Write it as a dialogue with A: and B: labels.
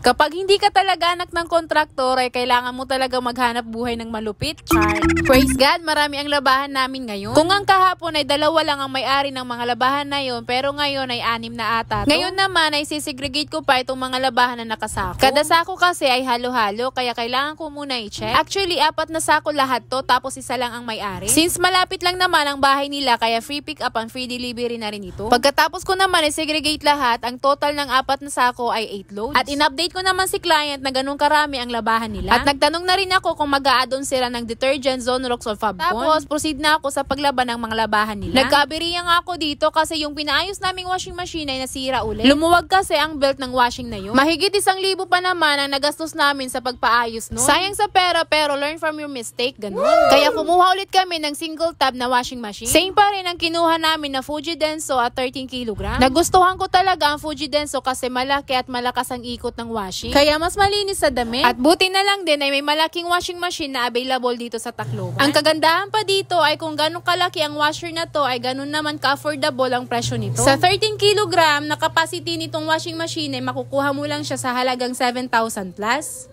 A: Kapag hindi ka talaga anak ng kontraktor, ay kailangan mo talaga maghanap buhay ng malupit. Char. Praise God, marami ang labahan namin ngayon. Kung ang kahapon ay 2 lang ang may-ari ng mga labahan na yon, pero ngayon ay 6 na ata. Ngayon naman ay sisegregate ko pa itong mga labahan na nakasako. Kada sako kasi ay halo-halo, kaya kailangan ko muna i-check. Actually, 4 na sako lahat to, tapos isa lang ang may-ari. Since malapit lang naman ang bahay nila, kaya free pick up and free delivery na rin ito. Pagkatapos ko naman ay segregate lahat, ang total ng 4 na sako ay 8 loads. At in-update ko naman si client na ganun karami ang labahan nila. At nagtanong na rin ako kung mag-a-add-on sila ng detergent, Zonrox or Fabcon. Tapos proceed na ako sa paglaban ng mga labahan nila. Nagkabiriya nga ako dito kasi yung pinaayos naming washing machine ay nasira ulit. Lumuwag kasi ang belt ng washing na yun. Mahigit 1,000 pa naman ang nagastos namin sa pagpaayos nun. Sayang sa pera pero learn from your mistake, ganun. Kaya kumuha ulit kami ng single tab na washing machine. Same pa rin ang kinuha namin na Fuji Denso at 13 kg. Nagustuhan ko talaga ang Fuji Denso kasi malaki at malakas ang ikot ng washing. Kaya mas malinis sa damit. At buti na lang din ay may malaking washing machine na available dito sa Tacloban. Ang kagandahan pa dito ay kung ganun kalaki ang washer na to ay ganun naman ka-affordable ang presyo nito. Sa 13 kg na capacity nitong washing machine ay makukuha mo lang siya sa halagang 7,000 plus.